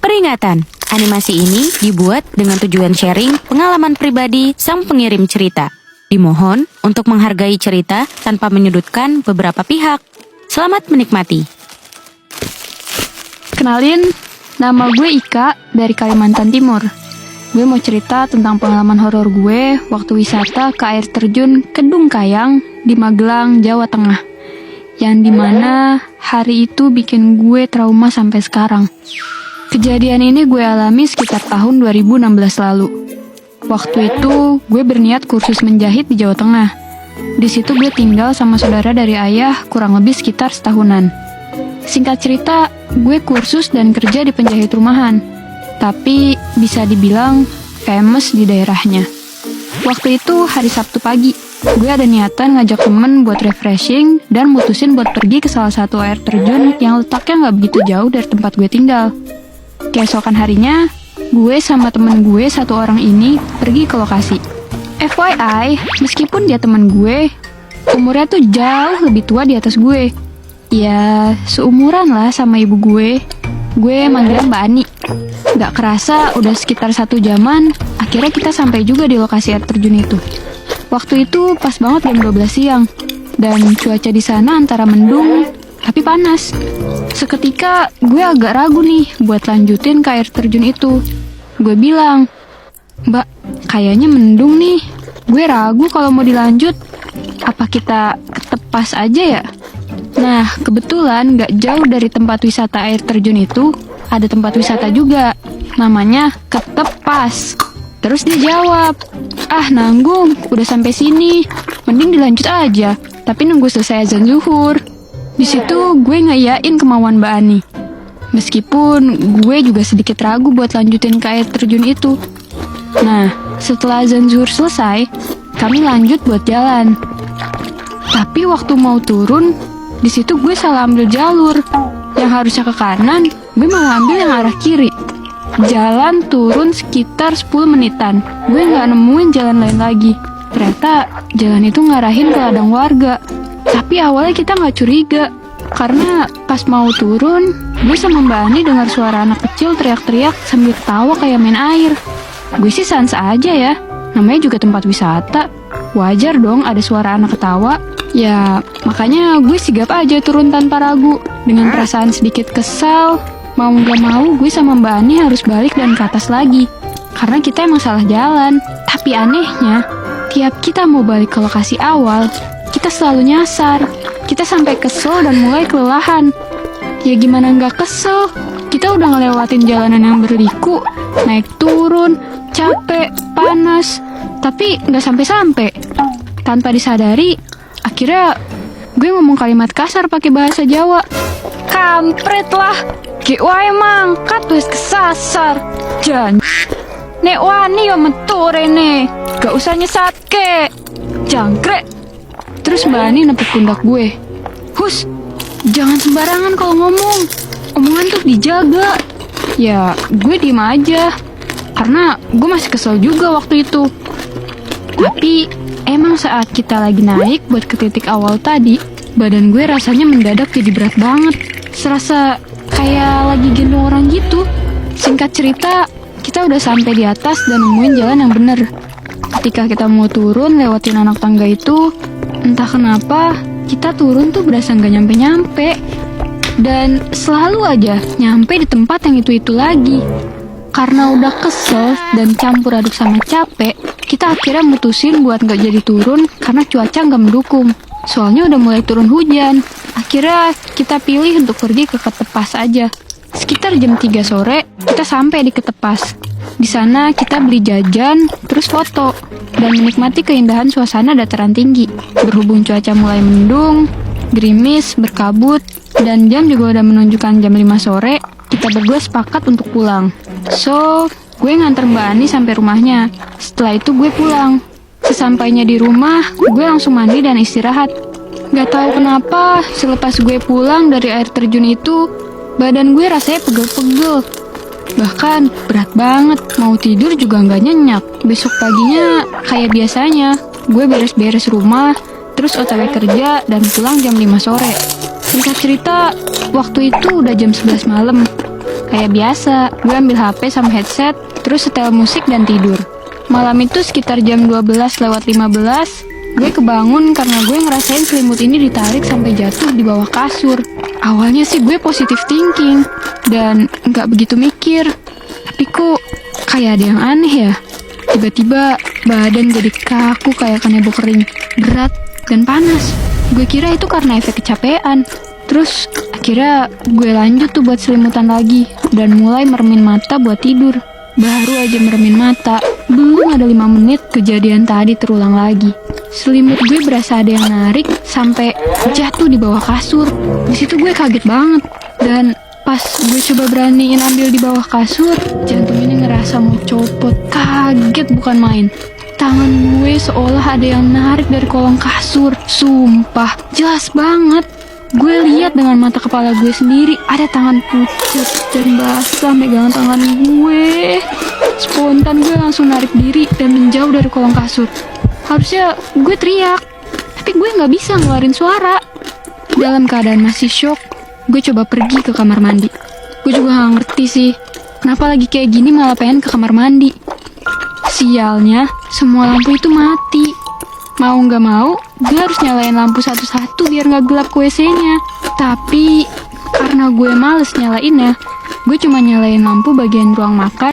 Peringatan, animasi ini dibuat dengan tujuan sharing pengalaman pribadi sang pengirim cerita. Dimohon untuk menghargai cerita tanpa menyudutkan beberapa pihak. Selamat menikmati. Kenalin, nama gue Ika dari Kalimantan Timur. Gue mau cerita tentang pengalaman horor gue waktu wisata ke air terjun Kedung Kayang di Magelang, Jawa Tengah. Yang dimana hari itu bikin gue trauma sampai sekarang. Kejadian ini gue alami sekitar tahun 2016 lalu. Waktu itu gue berniat kursus menjahit di Jawa Tengah. Di situ gue tinggal sama saudara dari ayah kurang lebih sekitar setahunan. Singkat cerita, gue kursus dan kerja di penjahit rumahan. Tapi bisa dibilang famous di daerahnya. Waktu itu hari Sabtu pagi, gue ada niatan ngajak temen buat refreshing dan mutusin buat pergi ke salah satu air terjun yang letaknya gak begitu jauh dari tempat gue tinggal. Keesokan harinya, gue sama temen gue satu orang ini pergi ke lokasi. FYI, meskipun dia temen gue, umurnya tuh jauh lebih tua di atas gue. Ya, seumuran lah sama ibu gue. Gue manggilnya Mbak Ani. Gak kerasa udah sekitar 1 jaman, akhirnya kita sampai juga di lokasi air terjun itu. Waktu itu pas banget jam 12 siang, dan cuaca di sana antara mendung tapi panas. Seketika gue agak ragu nih buat lanjutin ke air terjun itu. Gue bilang, "Mbak, kayaknya mendung nih. Gue ragu kalau mau dilanjut. Apa kita ketepas aja ya?" Nah, kebetulan gak jauh dari tempat wisata air terjun itu, ada tempat wisata juga. Namanya Ketepas. Terus dia jawab, "Ah, nanggung, udah sampai sini. Mending dilanjut aja, tapi nunggu selesai azan zuhur." Di situ gue ngeyain kemauan Mbak Ani. Meskipun gue juga sedikit ragu buat lanjutin ke air terjun itu. Nah, setelah azan zuhur selesai, kami lanjut buat jalan. Tapi waktu mau turun, di situ gue salah ambil jalur. Yang harusnya ke kanan, gue malah ambil yang arah kiri. Jalan turun sekitar 10 menitan. Gue gak nemuin jalan lain lagi. Ternyata jalan itu ngarahin ke ladang warga. Tapi awalnya kita gak curiga, karena pas mau turun, gue sama Mbak Ani dengar suara anak kecil teriak-teriak sambil ketawa kayak main air. Gue sih sans aja ya, namanya juga tempat wisata. Wajar dong ada suara anak ketawa. Ya, makanya gue sigap aja turun tanpa ragu. Dengan perasaan sedikit kesal, mau gak mau gue sama Mbak Ani harus balik dan ke atas lagi. Karena kita emang salah jalan. Tapi anehnya, tiap kita mau balik ke lokasi awal, kita selalu nyasar. Kita sampai kesel dan mulai kelelahan. Ya gimana gak kesel? Kita udah ngelewatin jalanan yang berliku, naik turun, capek, panas, tapi gak sampai-sampai. Tanpa disadari, akhirnya gue ngomong kalimat kasar pakai bahasa Jawa. "Kampret lah, ki wae mangkat wis kesasar. Jan, nek wani yo metu rene, gak usah nyesatke. Jangkrik." Terus Mbak Ani nepuk pundak gue. "Hus, jangan sembarangan kalau ngomong. Omongan tuh dijaga." Ya, gue diem aja. Karena gue masih kesel juga waktu itu. Tapi emang saat kita lagi naik buat ke titik awal tadi, badan gue rasanya mendadak jadi berat banget. Serasa kayak lagi gendong orang gitu. Singkat cerita, kita udah sampai di atas dan nemuin jalan yang bener. Ketika kita mau turun lewatin anak tangga itu, entah kenapa kita turun tuh berasa gak nyampe-nyampe. Dan selalu aja nyampe di tempat yang itu-itu lagi. Karena udah kesel dan campur aduk sama capek, kita akhirnya mutusin buat gak jadi turun karena cuaca gak mendukung. Soalnya udah mulai turun hujan. Akhirnya kita pilih untuk pergi ke Ketepas aja. Sekitar jam 3 sore, kita sampai di Ketepas. Di sana kita beli jajan, terus foto, dan menikmati keindahan suasana dataran tinggi. Berhubung cuaca mulai mendung, gerimis, berkabut, dan jam juga udah menunjukkan jam 5 sore, kita berdua sepakat untuk pulang. So, gue nganter Mbak Ani sampai rumahnya. Setelah itu gue pulang. Sesampainya di rumah, gue langsung mandi dan istirahat. Gak tahu kenapa, selepas gue pulang dari air terjun itu, badan gue rasanya pegel-pegel. Bahkan berat banget, mau tidur juga gak nyenyak. Besok paginya kayak biasanya, gue beres-beres rumah, terus OTW kerja dan pulang jam 5 sore. Singkat cerita, waktu itu udah jam 11 malam. Kayak biasa, gue ambil HP sama headset, terus setel musik dan tidur. Malam itu sekitar jam 12:15, gue kebangun karena gue ngerasain selimut ini ditarik sampai jatuh di bawah kasur. Awalnya sih gue positive thinking dan nggak begitu mikir. Tapi kok kayak ada yang aneh ya? Tiba-tiba badan jadi kaku kayak kanebo kering, berat dan panas. Gue kira itu karena efek kecapean. Terus akhirnya gue lanjut tuh buat selimutan lagi dan mulai mermin mata buat tidur. Baru aja mermin mata, belum ada 5 menit kejadian tadi terulang lagi. Selimut gue berasa ada yang narik sampai jatuh di bawah kasur. Di situ gue kaget banget. Dan pas gue coba beraniin ambil di bawah kasur, jantung ini ngerasa mau copot. Kaget bukan main. Tangan gue seolah ada yang narik dari kolong kasur. Sumpah, jelas banget. Gue lihat dengan mata kepala gue sendiri ada tangan pucat dan basah megang tangan gue. Spontan gue langsung narik diri dan menjauh dari kolong kasur. Harusnya gue teriak, tapi gue gak bisa ngeluarin suara. Dalam keadaan masih shock, gue coba pergi ke kamar mandi. Gue juga gak ngerti sih, kenapa lagi kayak gini malah pengen ke kamar mandi. Sialnya, semua lampu itu mati. Mau gak mau, gue harus nyalain lampu satu-satu biar gak gelap ke WC-nya. Tapi, karena gue males nyalainnya, gue cuma nyalain lampu bagian ruang makan